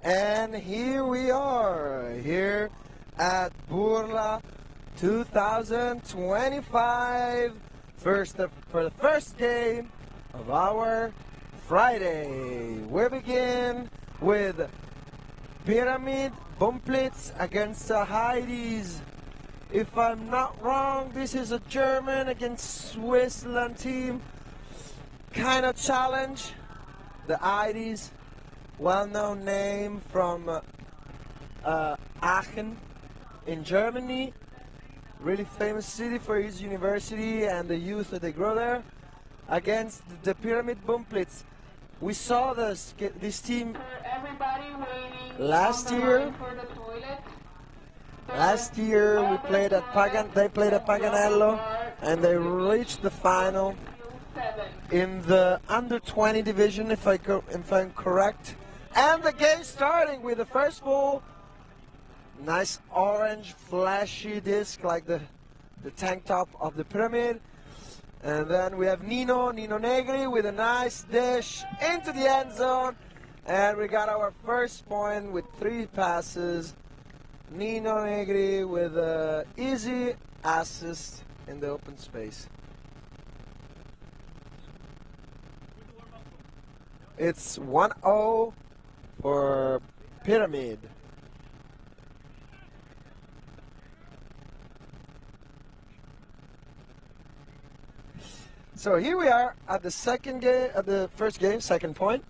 And here we are, here at Burla 2025, for the first game of our Friday. We begin with Pyramide Bümpliz against Heideees. If I'm not wrong, this is a German against Switzerland team kind of challenge. The Heideees, well-known name from Aachen in Germany, really famous city for its university and the youth that they grow there, against the Pyramide Bümpliz. We saw this team last year. Last year we played at they played at Paganello and they reached the final in the under 20 division, if I'm correct. And the game starting with the first ball. Nice orange flashy disc like the tank top of the Pyramide. And then we have Nino Negri with a nice dish into the end zone. And we got our first point with 3 passes. Nino Negri with an easy assist in the open space. It's 1-0 for Pyramide. So here we are at the second game, at the first game, second point.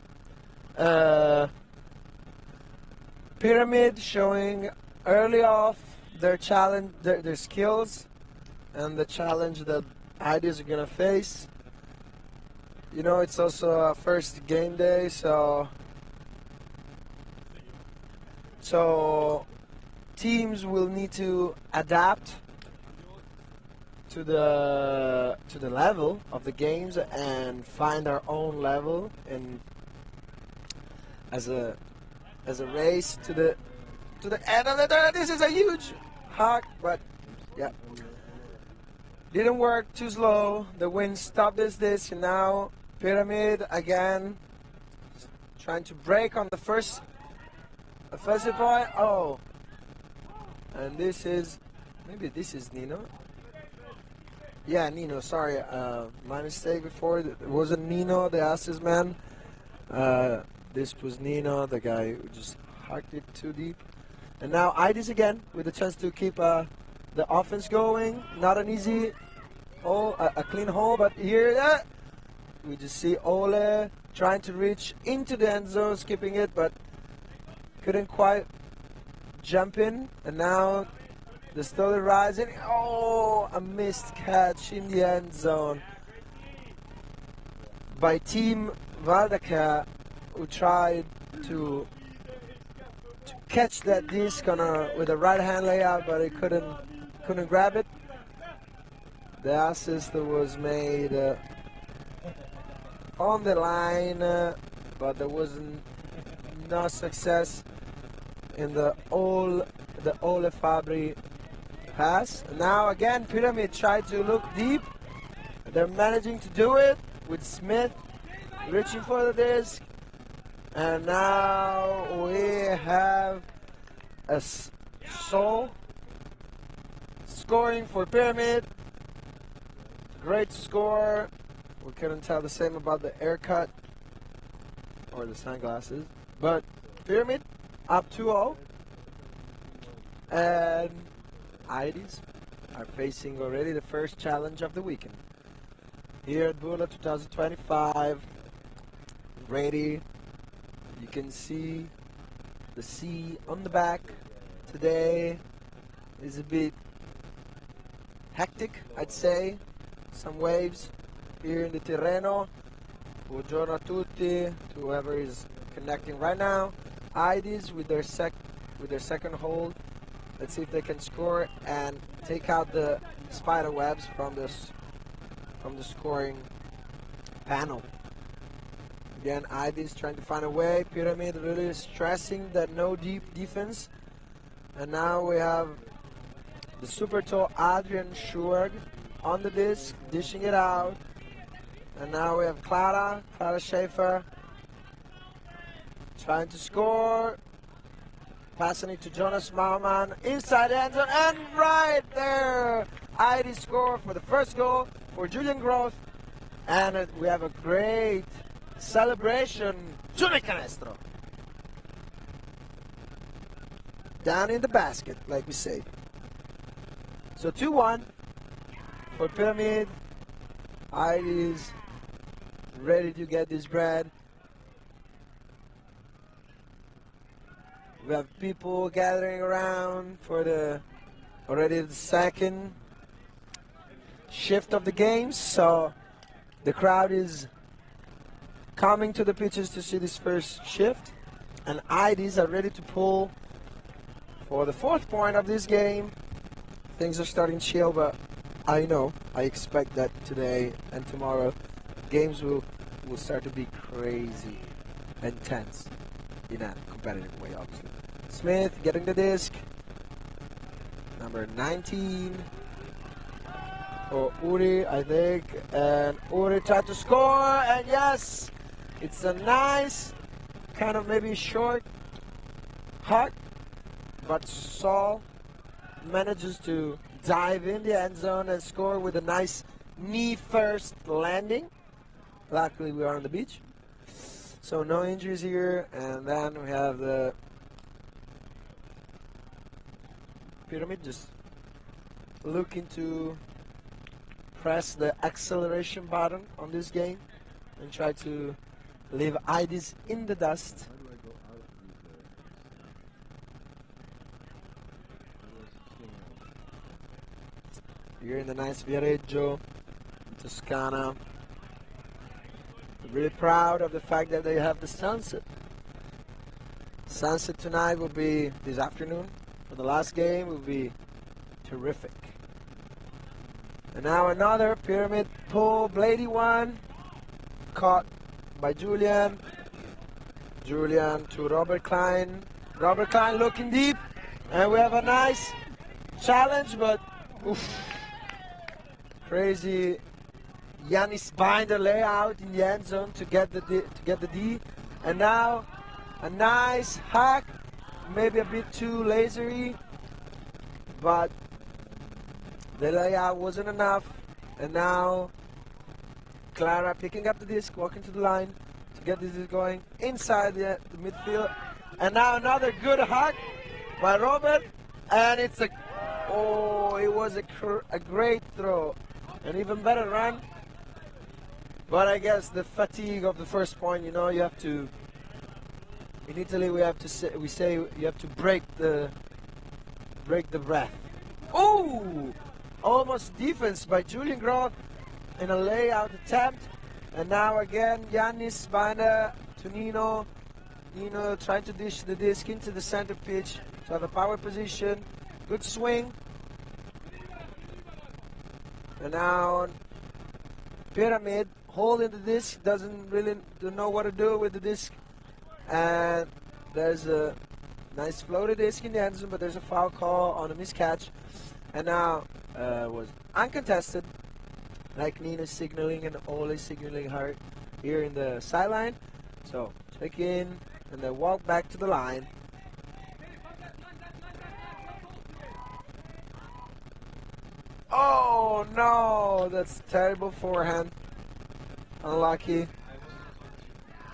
Pyramide showing early off their challenge, their skills, and the challenge that Heideees are gonna face. You know, it's also a first game day, so teams will need to adapt to the level of the games and find our own level and as a race to the end of the turn. This is a huge hug, but yeah, didn't work, too slow. The wind stopped this, and now Pyramide again trying to break on the first offensive point. Oh, and this is Nino. Yeah, Nino, sorry, my mistake before. It wasn't Nino, the assist man. This was Nino, the guy who just hugged it too deep. And now Heideees again with a chance to keep the offense going. Not an easy hole, a clean hole, but here we just see Ole trying to reach into the end zone, skipping it, but couldn't quite jump in. And now the slowly rising. Oh, a missed catch in the end zone by Team Valk, who tried to catch that disc with a right hand layup, but he couldn't grab it. The assist that was made on the line, but there wasn't no success in the Ole Fabri pass. Now again, Pyramide tried to look deep. They're managing to do it with Smith reaching for the disc. And now we have a Sol scoring for Pyramide. Great score. We couldn't tell the same about the haircut or the sunglasses. But Pyramide up 2-0. And Heideees are facing already the first challenge of the weekend. Here at Burla 2025. Ready. You can see the sea on the back. Today is a bit hectic, I'd say. Some waves here in the Tirreno. Buongiorno a tutti, to whoever is connecting right now. Heideees with their second hold. Let's see if they can score and take out the spider webs from the scoring panel. Again, Heideees trying to find a way. Pyramide really stressing that no deep defense. And now we have the super tall Adrian Schurg on the disc, dishing it out. And now we have Clara Schaefer trying to score. passing it to Jonas Mauman inside the end zone, and right there, Heideees score for the first goal for Julian Groth, and we have a great celebration. Giulio Canestro down in the basket, like we say. So 2-1 for Pyramide. Heideees ready to get this bread. We have people gathering around for already the second shift of the games, so the crowd is coming to the pitches to see this first shift, and Heideees are ready to pull for the fourth point of this game. Things are starting chill, but I expect that today and tomorrow games will start to be crazy and tense in a competitive way, obviously. Smith getting the disc, number 19 for Uri, I think, and Uri tried to score, and yes, it's a nice kind of maybe short hut, but Saul manages to dive in the end zone and score with a nice knee first landing. Luckily we are on the beach, so no injuries here. And then we have the Pyramide just looking to press the acceleration button on this game and try to leave Heideees in the dust. Here in the nice Viareggio, Toscana. Really proud of the fact that they have the sunset. Sunset tonight will be this afternoon. For the last game will be terrific. And now another Pyramide pull, Blady one, caught by Julian. Julian to Robert Klein. Robert Klein looking deep, and we have a nice challenge, but oof, crazy Yannis Binder layout in the end zone to get the D. And now a nice hack, maybe a bit too lasery, but the layout wasn't enough. And now Clara picking up the disc, walking to the line to get this disc going inside the midfield. And now another good hack by Robert, and it was a great throw, an even better run. But I guess the fatigue of the first point, you have to, in Italy we say you have to break the breath. Oh, almost defense by Julian Groth in a layout attempt. And now again Yannis Binder to Nino. Nino trying to dish the disc into the center pitch to have a power position. Good swing. And now Pyramide holding the disc, doesn't really know what to do with the disc. And there's a nice floated disc in the end zone, but there's a foul call on a miscatch. And now was uncontested, like Nina signaling and Ole signaling her here in the sideline. So check in and then walk back to the line. Oh no, that's terrible forehand. Unlucky.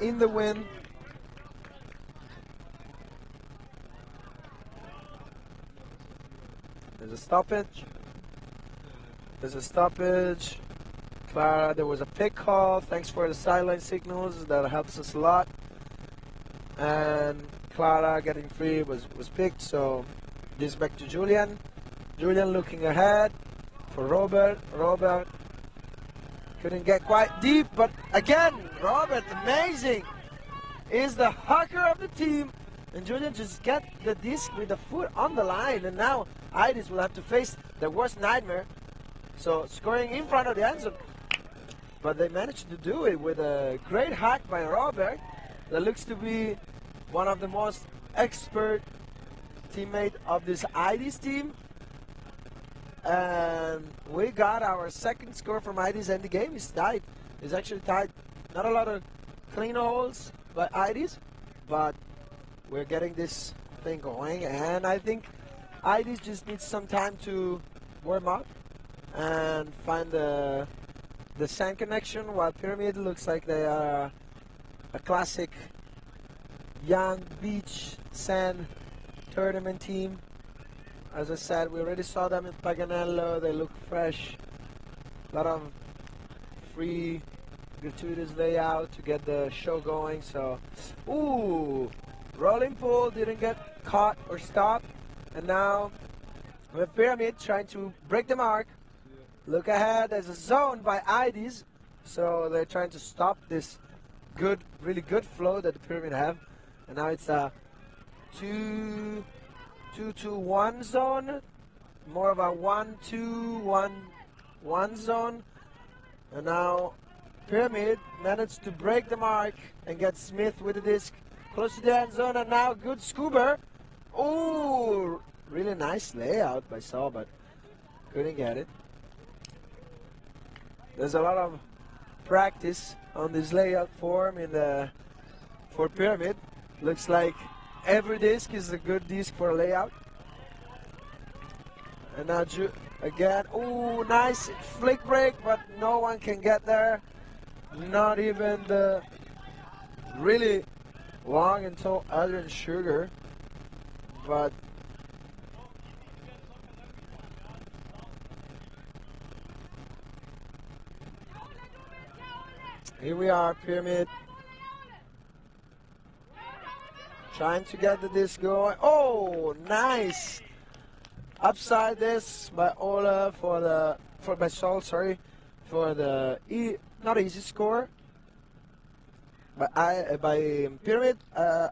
In the wind. There's a stoppage. Clara, there was a pick call. Thanks for the sideline signals. That helps us a lot. And Clara getting free was picked. So this back to Julian. Julian looking ahead for Robert. Robert couldn't get quite deep, but again, Robert, amazing, is the hawker of the team. And Julian just get the disc with the foot on the line, and now Heideees will have to face their worst nightmare. So scoring in front of the end zone, but they managed to do it with a great hack by Robert. That looks to be one of the most expert teammate of this Heideees team. And we got our second score from Heideees, and the game is tied. It's actually tied. Not a lot of clean holes by Heideees, but we're getting this thing going, and I think Heideees just needs some time to warm up and find the sand connection, while Pyramide looks like they are a classic young beach sand tournament team. As I said, we already saw them in Paganello. They look fresh. A lot of free, gratuitous layout to get the show going. So, ooh, rolling pull didn't get caught or stopped. And now we have Pyramide trying to break the mark. Look ahead, there's a zone by Heideees. So they're trying to stop this good, really good flow that the Pyramide have. And now it's a 2-2-1 zone. More of a 1-2-1-1 zone. And now Pyramide managed to break the mark and get Smith with the disc close to the end zone. And now good scuba. Oh, really nice layout by Saul, but couldn't get it. There's a lot of practice on this layout form for Pyramide. Looks like every disc is a good disc for a layout. And now again, oh, nice flick break, but no one can get there. Not even the really long and tall Adrian Sugar. But here we are, Pyramide. Trying to get the disc going. Oh, nice! Upside disc by Ola by Sol, sorry, for the not easy score. By Pyramide,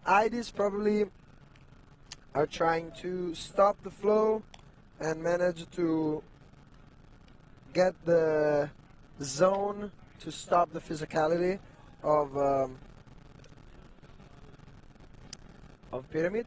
Heideees probably are trying to stop the flow and manage to get the zone to stop the physicality of Pyramide.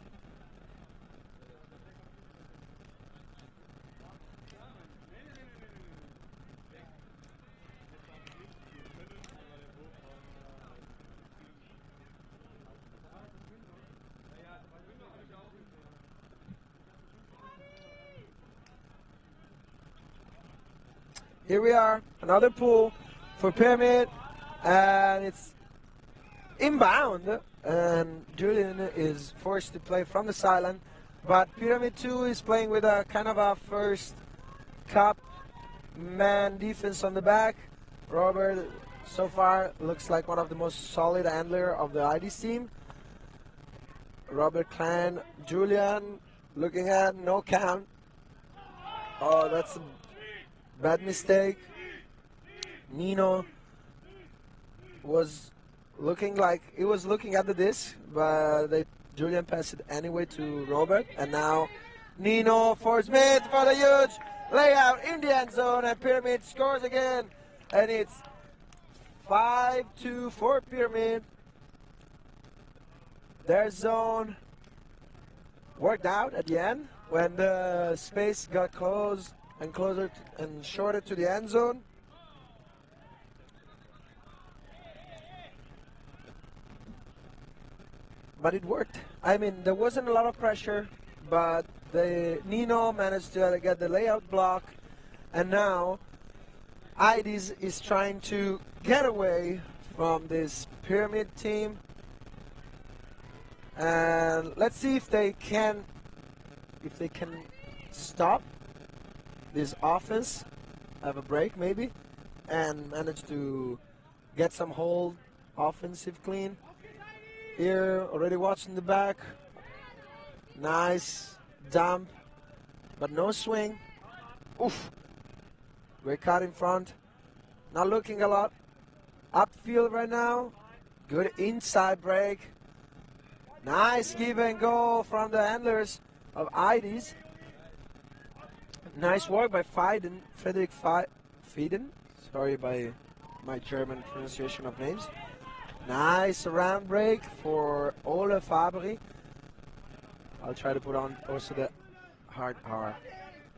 Here we are, another pull for Pyramide, and it's inbound, and Julian is forced to play from the sideline, but Pyramide 2 is playing with a kind of a first cup man defense on the back. Robert, so far, looks like one of the most solid handler of the Heideees team. Robert Klein, Julian, looking at, no count. Oh, that's a bad mistake. Nino was looking at the disc, but Julian passed it anyway to Robert, and now Nino for Smith for the huge layout in the end zone, and Pyramide scores again, and it's 5-2 for Pyramide. Their zone worked out at the end when the space got closed and closer and shorter to the end zone. But it worked. I mean, there wasn't a lot of pressure, but Nino managed to get the layout block, and now Heideees is trying to get away from this Pyramide team. And let's see if they can stop this offense, have a break maybe, and manage to get some hold, offensive clean. Here, already watching the back. Nice dump, but no swing. Oof. Great cut in front. Not looking a lot. Upfield right now. Good inside break. Nice give and go from the handlers of Heideees. Nice work by Fiden, Frederick Fiden. Sorry by my German pronunciation of names. Nice round break for Ole Fabry. I'll try to put on also the hard R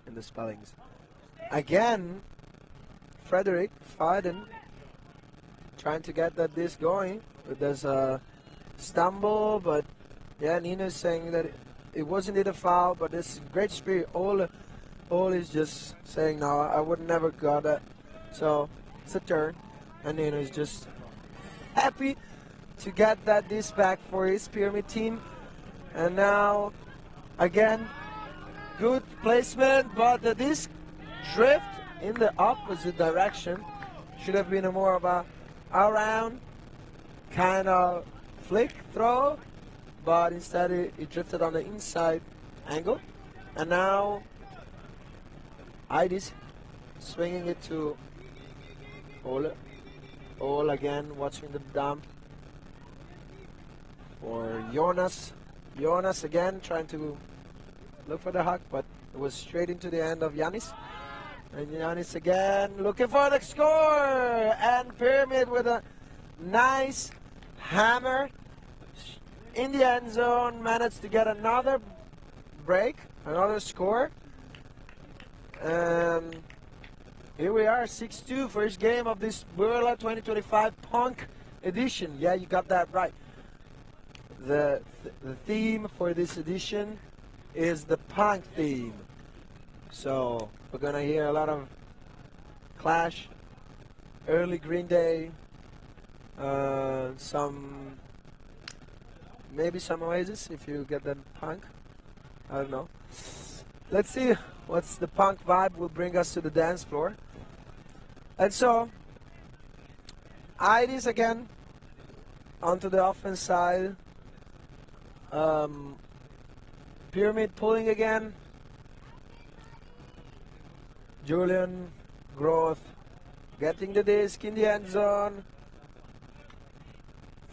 in the spellings. Again, Frederick Fiden trying to get that disc going. There's a stumble, but yeah, Nino's saying that it wasn't it a foul, but this great spirit. All is just saying, no, I would never got it. So it's a turn, and Nino is just happy to get that disc back for his Pyramid team. And now, again, good placement, but the disc drift in the opposite direction. Should have been a more of a around kind of flick throw, but instead it drifted on the inside angle. And now Heideees swinging it to Ole. Ole again watching the dump for Jonas. Jonas again trying to look for the huck, but it was straight into the end of Yannis. And Yannis again looking for the score, and Pyramid with a nice hammer in the end zone managed to get another break, another score. And here we are, 6-2, first game of this Burla 2025 Punk edition. Yeah, you got that right. The theme for this edition is the punk theme. So we're gonna hear a lot of Clash, early Green Day, maybe some Oasis if you get them punk. I don't know. Let's see what's the punk vibe will bring us to the dance floor. And so Heideees again onto the offense side. Pyramid pulling again. Julian Groth getting the disc in the end zone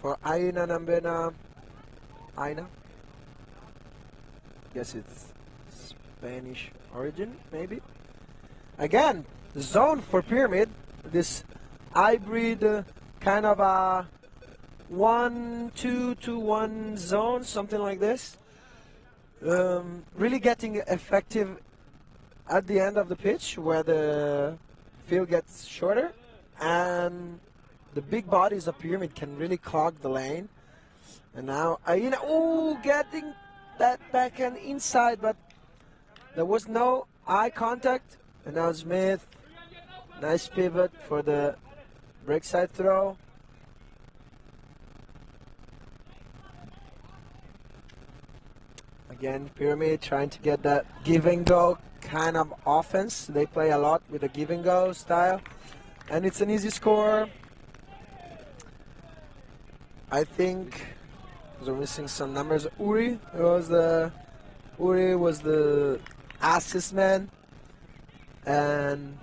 for Aina Nambena. Aina? Guess it's Spanish origin, maybe. Again, zone for Pyramid. This hybrid kind of a 1-2-2-1 zone, something like this. Really getting effective at the end of the pitch where the field gets shorter, and the big bodies of Pyramid can really clog the lane. And now Aina, getting that backhand inside, but there was no eye contact. And now Smith, nice pivot for the breakside throw. Again, Pyramid trying to get that give and go kind of offense. They play a lot with the give and go style, and it's an easy score. I think we're missing some numbers. Uri was the assist man, and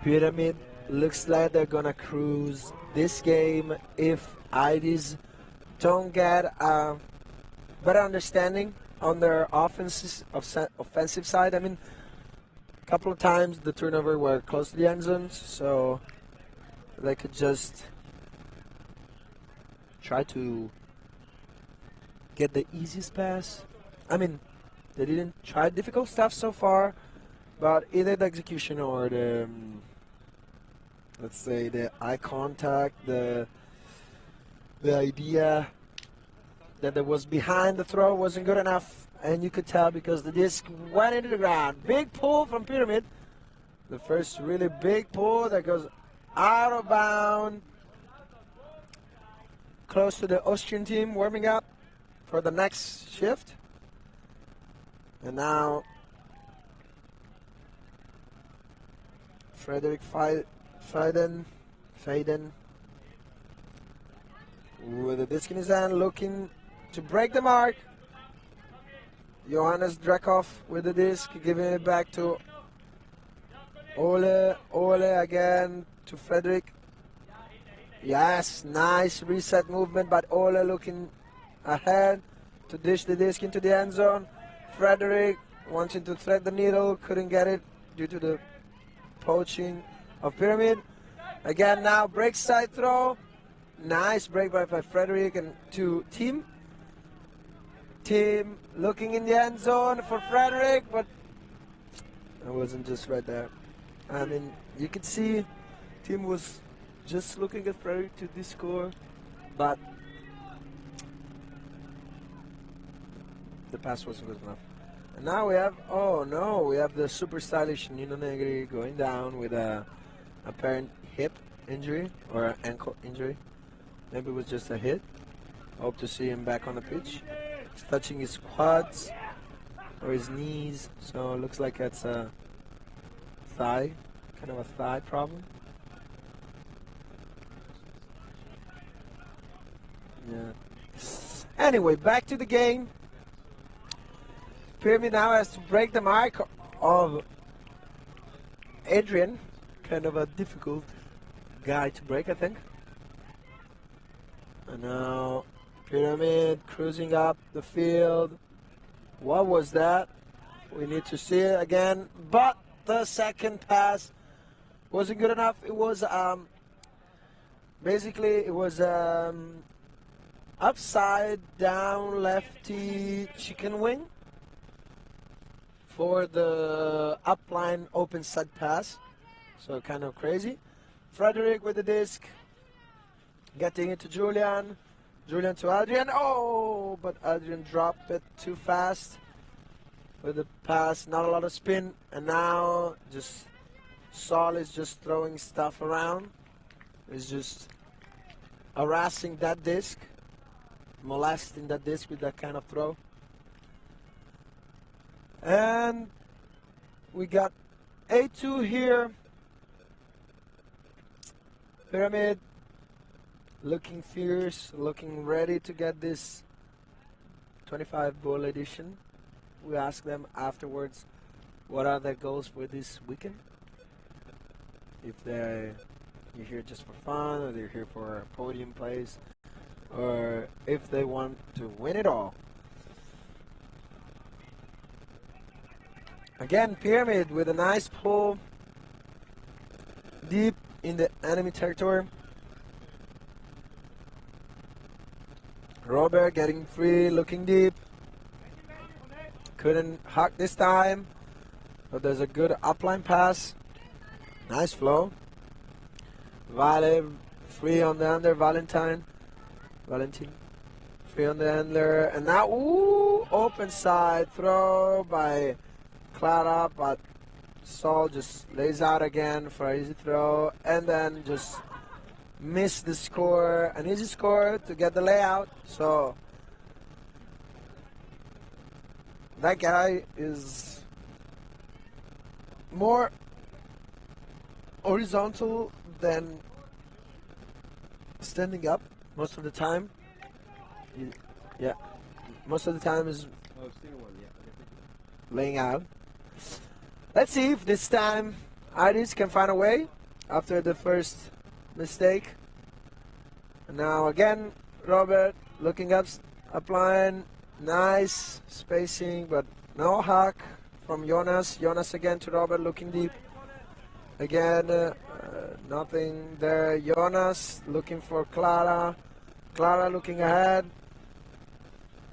Pyramid looks like they're gonna cruise this game if Heideees don't get a better understanding on their offensive side. I mean, a couple of times the turnover were close to the end zones, so they could just try to get the easiest pass. I mean, they didn't try difficult stuff so far, but either the execution or the, let's say, the eye contact, the idea that there was behind the throw wasn't good enough, and you could tell because the disc went into the ground. Big pull from Pyramid. The first really big pull that goes out of bounds, close to the Austrian team warming up for the next shift. And now Frederick Faden with the disc in his hand, looking to break the mark. Johannes Drekov with the disc, giving it back to Ole. Ole again to Frederick. Yes, nice reset movement, but Ole looking ahead to dish the disc into the end zone. Frederick wanting to thread the needle, couldn't get it due to the poaching of Pyramid. Again now, break side throw. Nice break by Frederick and to Team. Team looking in the end zone for Frederick, but it wasn't just right there. I mean, you could see Team was just looking at Frederick to this score, but the pass wasn't good enough. And now we have, oh no, we have the super stylish Nino Negri going down with a apparent hip injury or ankle injury. Maybe it was just a hit. Hope to see him back on the pitch. He's touching his quads or his knees, so it looks like it's a thigh, kind of a thigh problem. Yeah. Anyway, back to the game. Pyramide now has to break the mark of Adrian. Kind of a difficult guy to break, I think. And now Pyramide cruising up the field. What was that? We need to see it again. But the second pass wasn't good enough. It was basically it was upside down lefty chicken wing for the upline open side pass. So kind of crazy. Frederick with the disc. Getting it to Julian. Julian to Adrian. Oh, but Adrian dropped it too fast with the pass. Not a lot of spin. And now just Saul is just throwing stuff around. He's just harassing that disc. Molesting that disc with that kind of throw. And we got A2 here. Pyramide looking fierce, looking ready to get this 25 Burla edition. We asked them afterwards what are their goals for this weekend. If you're here just for fun, or they're here for a podium place, or if they want to win it all. Again, Pyramide with a nice pull deep in the enemy territory. Robert getting free, looking deep. Couldn't hack this time, but there's a good upline pass. Nice flow. Vale free on the under, Valentin free on the handler, and now ooh, open side throw by Clara, but Saul just lays out again for an easy throw, and then just missed the score, an easy score to get the layout. So that guy is more horizontal than standing up most of the time. Yeah, most of the time is laying out. Let's see if this time Heideees can find a way after the first mistake. And now again, Robert looking up, applying, nice spacing, but no hack from Jonas. Jonas again to Robert, looking deep. Again, nothing there. Jonas looking for Clara. Clara looking ahead.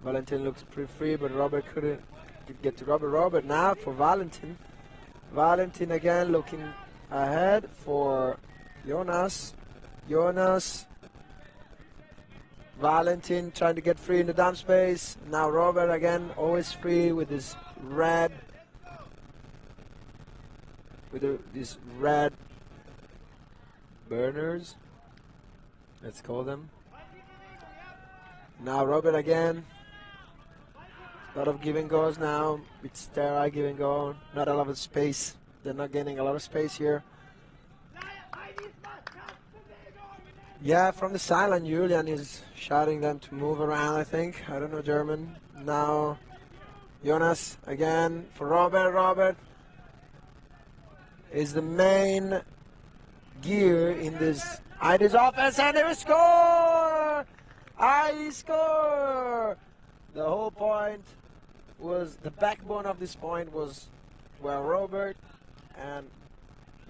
Valentin looks pretty free, but Robert couldn't get to Robert. Robert now for Valentin. Valentin again looking ahead for Jonas. Jonas. Valentin trying to get free in the down space. Now Robert again, always free with his red. With these red burners. Let's call them. Now Robert again. A lot of give and goes now. It's sterile give and go. Not a lot of space. They're not getting a lot of space here. Yeah, from the sideline, Julian is shouting them to move around, I think. I don't know German. Now Jonas again for Robert. Robert is the main gear in this Heideees offense, and they score! Heideees score! The whole point was, the backbone of this point was where Robert and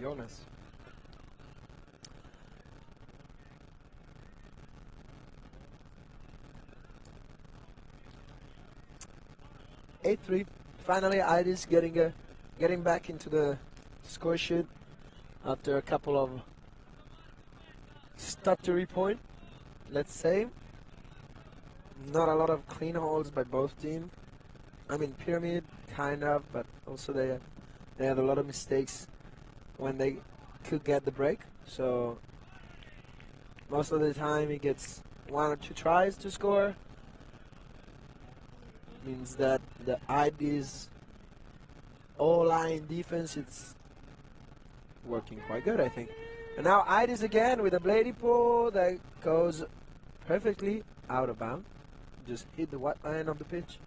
Jonas. (8-3). Finally, Heideees getting back into the score sheet after a couple of stuttery points, let's say. Not a lot of clean holds by both teams. I mean, Pyramide, kind of, but also they had a lot of mistakes when they could get the break. So most of the time he gets 1 or 2 tries to score. Means that the Heideees all-line defense, it's working quite good, I think. And now Heideees again with a bladey pull that goes perfectly out of bounds. Just hit the white line of the pitch.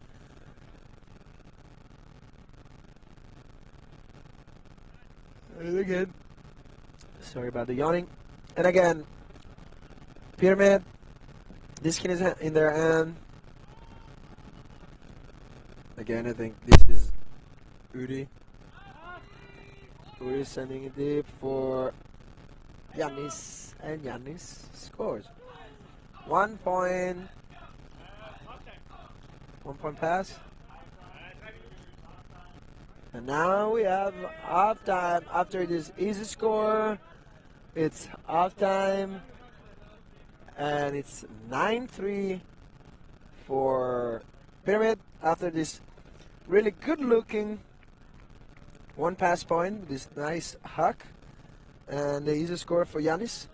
And again, sorry about the yawning. And again, Pyramide, this skin is in their hand. Again, I think this is Uri. Uri sending it deep for Yannis, and Yannis scores. 1 point. 1 point pass. And now we have half time. After this easy score, it's half time. And it's 9-3 for Pyramide after this really good looking 1 pass point, this nice hack. And the easy score for Yannis.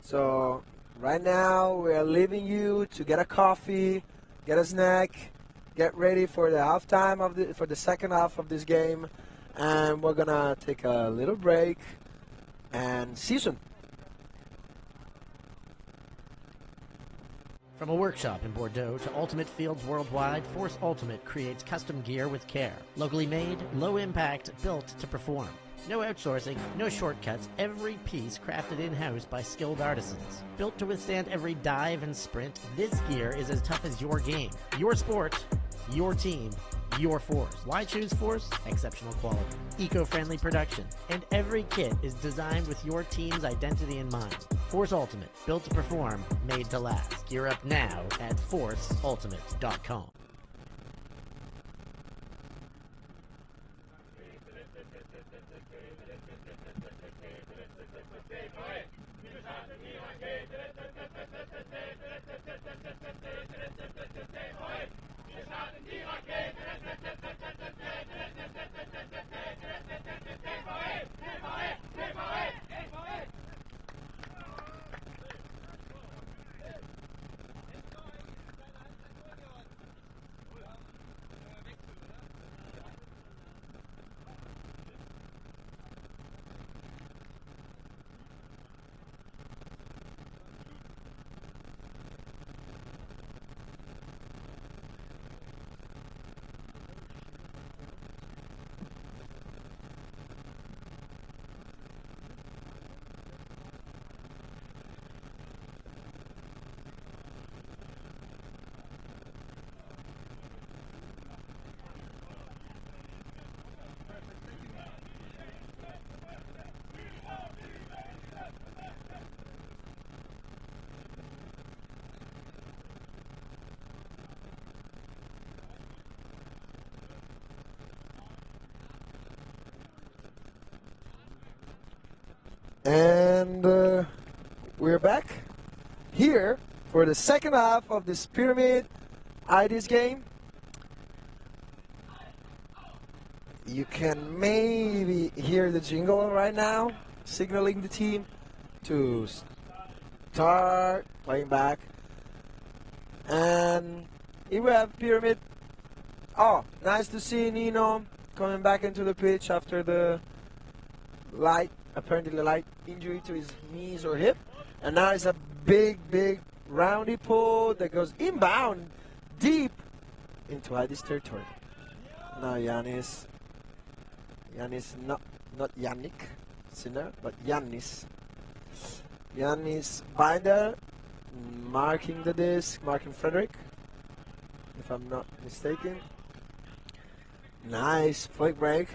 So right now we are leaving you to get a coffee, get a snack, get ready for the halftime of for the second half of this game, and we're gonna take a little break and see you soon. From a workshop in Bordeaux to Ultimate Fields worldwide, Force Ultimate creates custom gear with care. Locally made, low impact, built to perform. No outsourcing, no shortcuts, every piece crafted in-house by skilled artisans. Built to withstand every dive and sprint, this gear is as tough as your game. Your sport, your team, your Force. Why choose Force? Exceptional quality, eco-friendly production, and every kit is designed with your team's identity in mind. Force Ultimate, built to perform, made to last. Gear up now at forceultimate.com. And we're back here for the second half of this Pyramide Heideees game. You can maybe hear the jingle right now, signaling the team to start playing back. And here we have Pyramide. Oh, nice to see Nino coming back into the pitch after the apparently light injury to his knees or hip. And now it's a big roundy pull that goes inbound deep into Heideees territory. Now Yannis, not Yannick Sinner, but Yannis Binder marking the disc, marking Frederick, if I'm not mistaken. Nice flick break.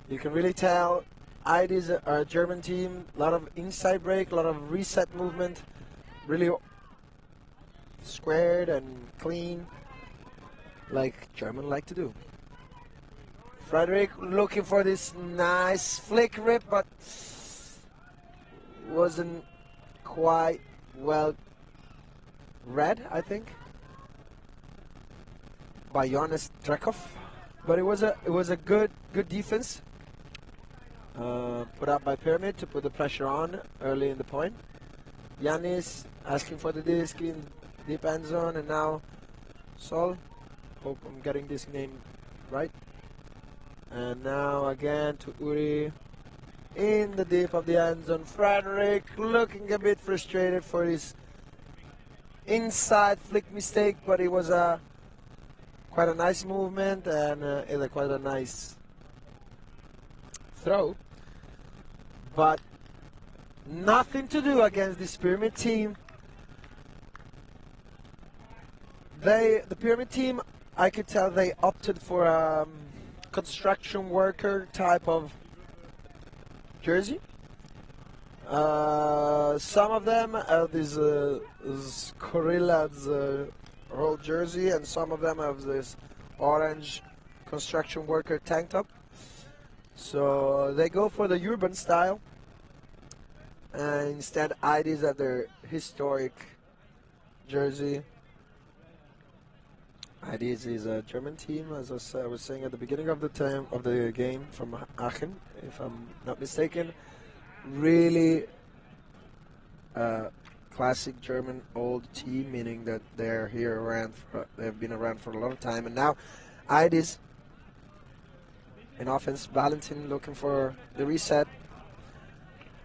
You can really tell Heideees are a German team. A lot of inside break, a lot of reset movement. Really squared and clean, like German like to do. Frederick looking for this nice flick rip, but wasn't quite well read, I think, by Jonas Drekov, but it was a good defense put up by Pyramide to put the pressure on early in the point. Yanis asking for the disc in deep end zone, and now Sol. Hope I'm getting this name right. And now again to Uri in the deep of the end zone. Frederick looking a bit frustrated for his inside flick mistake, but it was quite a nice movement and quite a nice throw. But nothing to do against this Pyramide team. The Pyramide team, I could tell they opted for a construction worker type of jersey. Some of them have this Korilla's whole jersey, and some of them have this orange construction worker tank top. So they go for the urban style. Instead, Heideees have their historic jersey. Heideees is a German team, as I was saying at the beginning of the game, from Aachen, if I'm not mistaken. Really classic German old team, meaning that they're here around. They've been around for a long time, and now Heideees in offense. Valentin looking for the reset.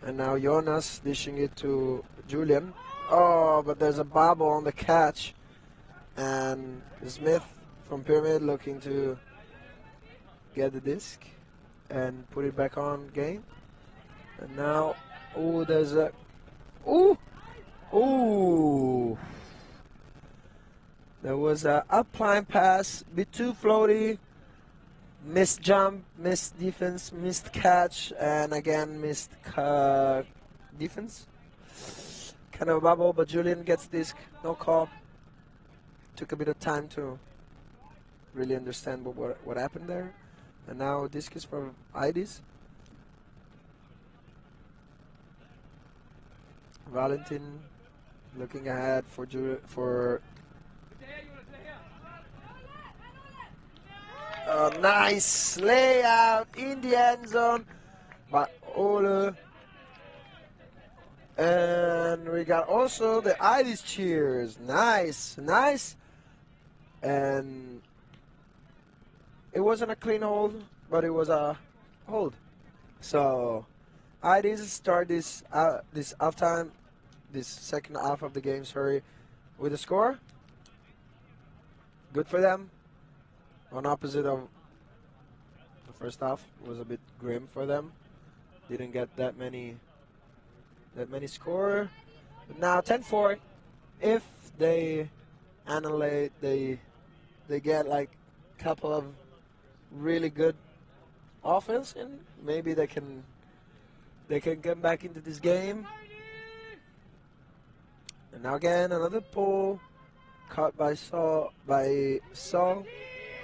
And now Jonas dishing it to Julian. Oh, but there's a bubble on the catch. And Smith from Pyramide looking to get the disc and put it back on game. And now, oh, there's a... Ooh! Ooh! There was a upline pass, bit too floaty. Missed jump, missed defense, missed catch, and again missed defense. Kind of a bubble, but Julian gets disc, no call. Took a bit of time to really understand what happened there. And now disc is for Heideees. Valentin looking ahead for nice layout in the end zone by Ole. And we got also the Heideees cheers. Nice, nice. And it wasn't a clean hold, but it was a hold. So Heideees start this halftime, this second half of the game, with a score. Good for them. On opposite of the first half, was a bit grim for them. Didn't get that many score. But now 10-4. If they annihilate, they get like a couple of really good offense, and maybe they can get back into this game. And now again another pull caught by Saul.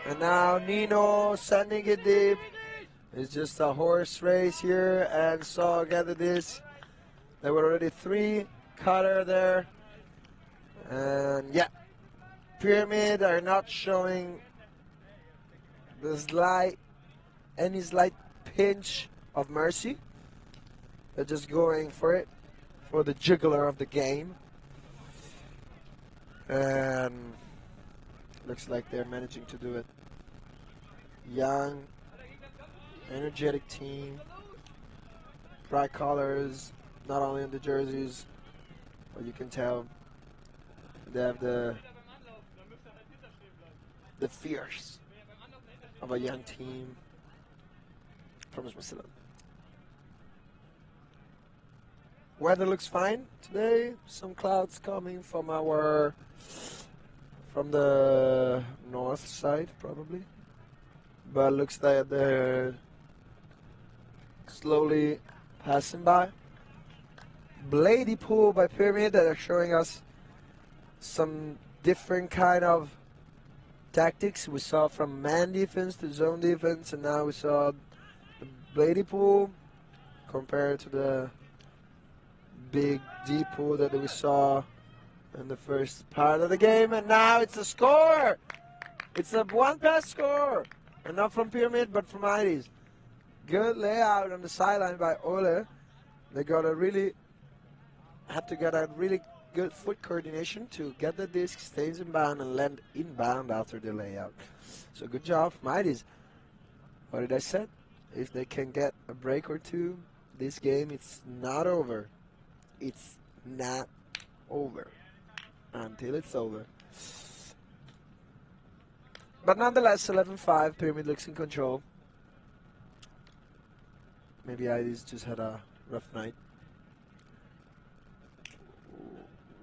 And now Nino sending it deep. It's just a horse race here, and Saul gathered this. There were already 3 cutter there. And yeah, Pyramide are not showing any slight pinch of mercy. They're just going for it, for the juggler of the game. And looks like they're managing to do it. Young, energetic team, bright colors, not only in the jerseys, but you can tell they have the fierce of a young team from Switzerland. Weather looks fine today. Some clouds coming from the north side, probably. But looks like they're slowly passing by. Blady pool by Pyramide that are showing us some different kind of tactics. We saw from man defense to zone defense, and now we saw the Blady pool compared to the big deep pool that we saw in the first part of the game, and now it's a score. It's a one-pass score, and not from Pyramide, but from Heideees. Good layout on the sideline by Ole. They had to get a really good foot coordination to get the disc, stays inbound, and land inbound after the layout. So good job from Heideees. What did I say? If they can get a break or two, this game, it's not over. It's not over until it's over. But nonetheless, 11-5, Pyramide looks in control. Maybe Heideees just had a rough night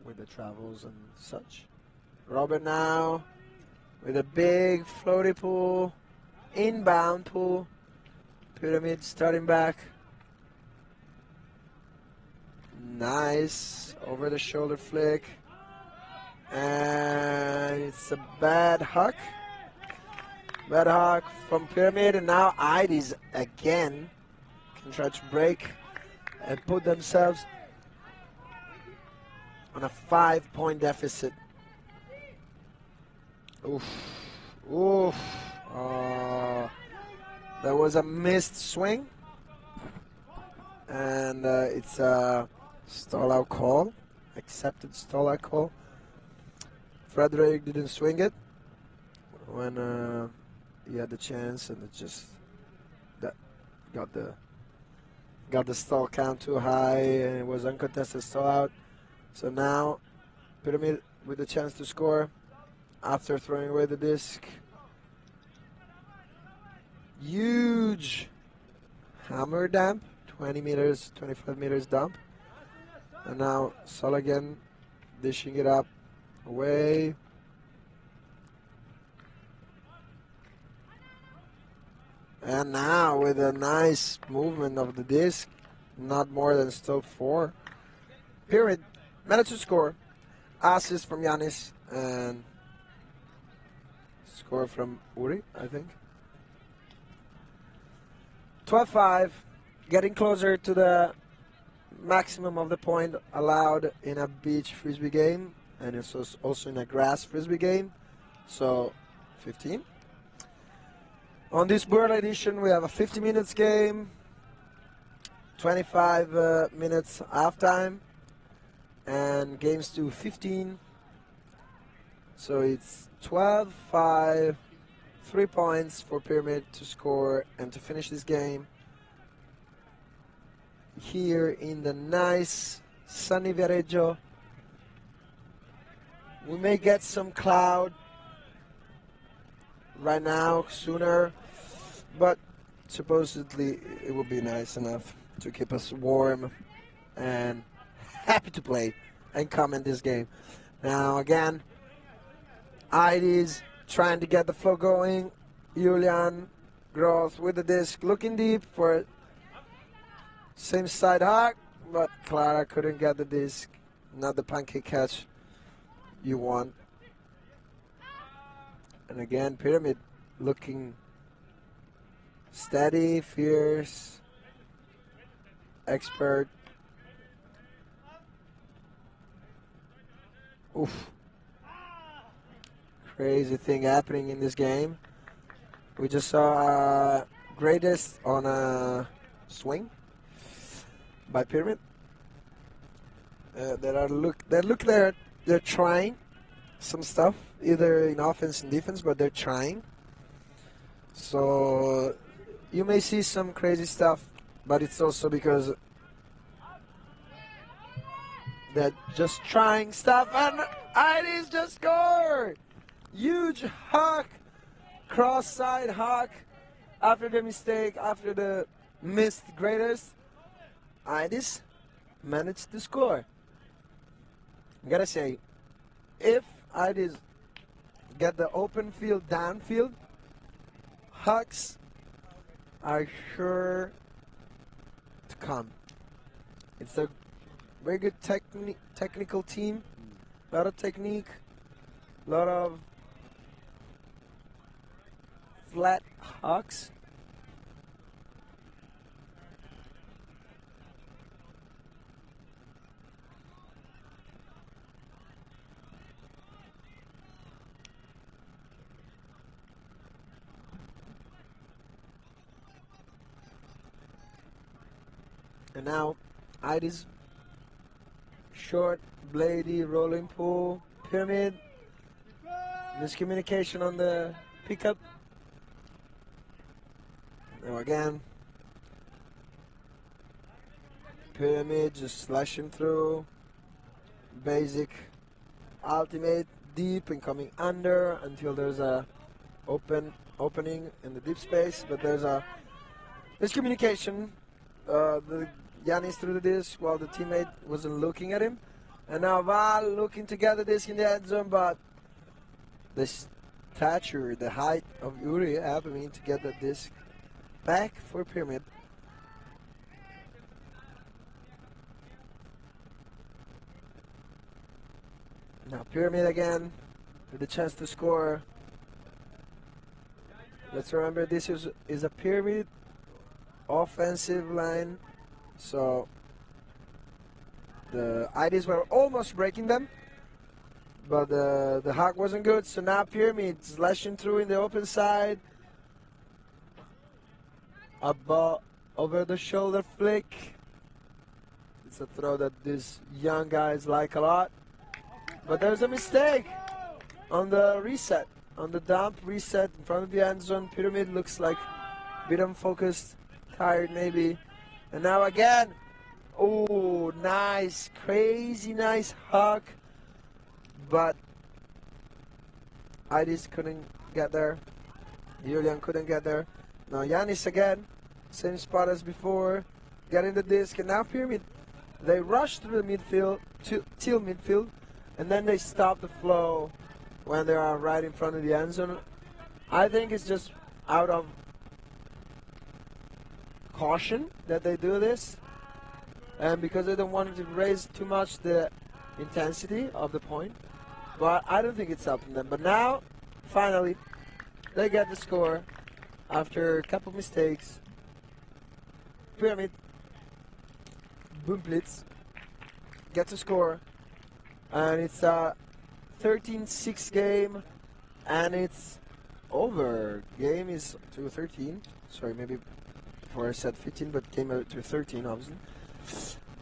with the travels and such. Robert now with a big floaty pool, inbound pool. Pyramide starting back. Nice over the shoulder flick. And it's a bad huck. Bad huck from Pyramide, and now Heideees again can try to break and put themselves on a 5-point deficit. Oof. Oof. That was a missed swing. And it's a stall-out call. Accepted stall-out call. Frederick didn't swing it when he had the chance, and it just got the stall count too high, and it was uncontested stall-out. So now Pyramide with the chance to score after throwing away the disc. Huge hammer dump, 20 meters, 25 meters dump. And now Sol again dishing it up away. And now with a nice movement of the disc, not more than still 4. Pyramide managed to score. Assist from Giannis and score from Uri, I think. 12-5, getting closer to the maximum of the point allowed in a beach frisbee game, and it's also in a grass frisbee game. So 15. On this Burla edition, we have a 50 minutes game, 25 minutes halftime, and games to 15. So it's 12-5, 3 points for Pyramide to score and to finish this game here in the nice sunny Viareggio. We may get some cloud right now sooner, but supposedly it will be nice enough to keep us warm and happy to play and comment this game. Now again, Heideees trying to get the flow going. Julian Groth with the disc, looking deep for same side hack, but Clara couldn't get the disc. Not the pancake catch you want. And again, Pyramide looking steady, fierce, expert. Oof. Crazy thing happening in this game. We just saw greatest on a swing by Pyramide. They're trying some stuff, either in offense and defense, but they're trying. So you may see some crazy stuff, but it's also because they're just trying stuff, and Heideees just scored! Huge huck, cross-side huck, after the mistake, after the missed greatest. Heideees managed to score. I gotta say, if Heideees get the open field downfield, hucks are sure to come. It's a very good technical team, a lot of technique, a lot of flat hucks. And now Heideees short, bladey, rolling pull, pyramid. Miscommunication on the pickup. Now again. Pyramid just slashing through. Basic ultimate deep and coming under until there's a opening in the deep space, but there's a miscommunication. The Giannis threw the disc while the teammate wasn't looking at him, and now Val looking to get the disc in the end zone, but the stature, the height of Uri happening to get the disc back for Pyramid. Now Pyramid again with the chance to score. Let's remember this is a Pyramid offensive line, so the Heideees were almost breaking them, but the hack wasn't good. So now Pyramid slashing through in the open side. Above, over the shoulder flick. It's a throw that these young guys like a lot. But there's a mistake on the reset, on the dump reset in front of the end zone. Pyramid looks like a bit unfocused, tired maybe. And now again, oh, nice, crazy nice hug. But Heideees couldn't get there. Julian couldn't get there. Now Giannis again, same spot as before, getting the disc. And now Pyramid, they rush through the midfield, till midfield. And then they stop the flow when they are right in front of the end zone. I think it's just out of caution that they do this, and because they don't want to raise too much the intensity of the point. But I don't think it's helping them. But now, finally, they get the score after a couple mistakes. Pyramid, Bümpliz, get to score. And it's a 13-6 game, and it's over. Game is to 13. Sorry, maybe before I said 15, but came out to 13, obviously.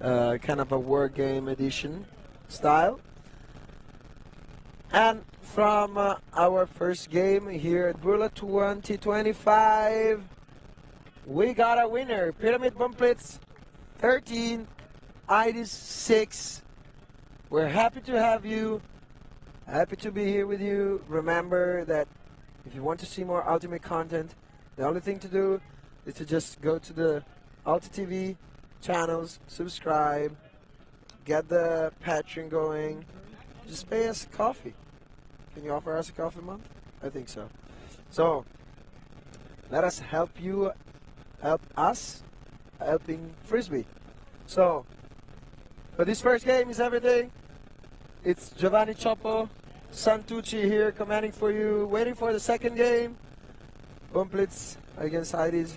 Kind of a war game edition style. And from our first game here at Burla 2025, we got a winner. Pyramid Bümpliz 13, Heideees 6. We're happy to have you, happy to be here with you. Remember that if you want to see more Ultimate content, the only thing to do is to just go to the ulti.TV channels, subscribe, get the Patreon going, just pay us a coffee. Can you offer us a coffee a month? I think so. So, let us help you, help us, helping Frisbee. So, but this first game is everything. It's Giovanni Cioppo, Santucci here commanding for you, waiting for the second game. Bümpliz against Heideees.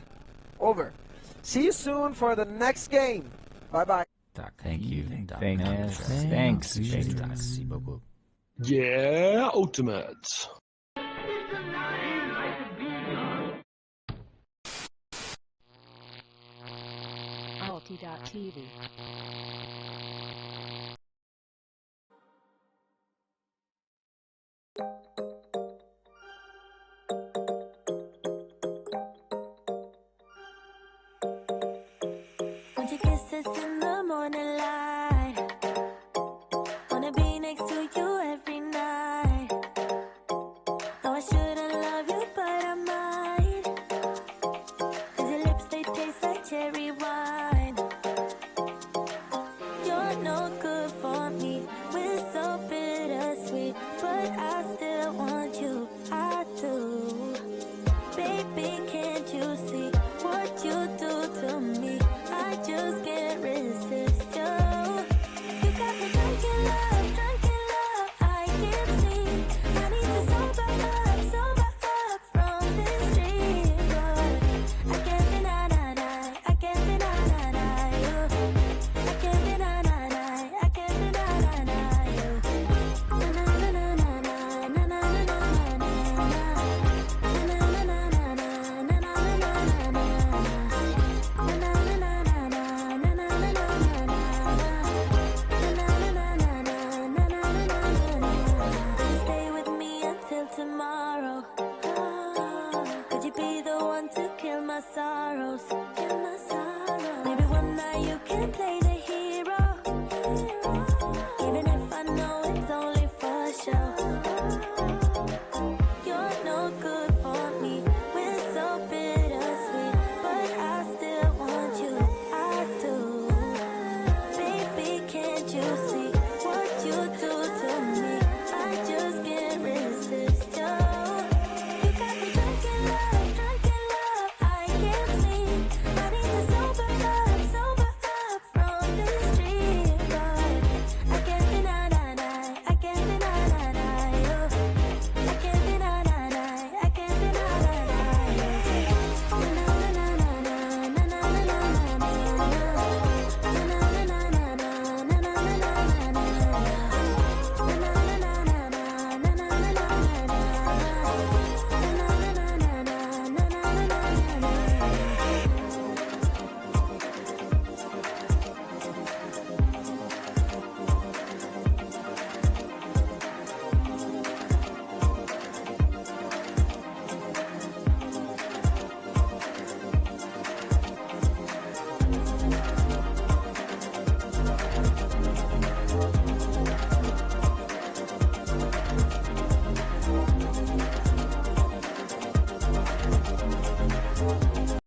Over. See you soon for the next game. Bye-bye. Thank you. Thanks. Merci beaucoup. Yeah, Ultimate. ulti.TV. Want your kisses in the morning light. Wanna be next to you every night. No, I shouldn't love you, but I might. 'Cause your lips, they taste like cherry wine. You're no good for me. We're so bittersweet, but I still want you. I do. Baby, can't you see what you do to me? I just can't resist. to kill my sorrows. Maybe one night you can play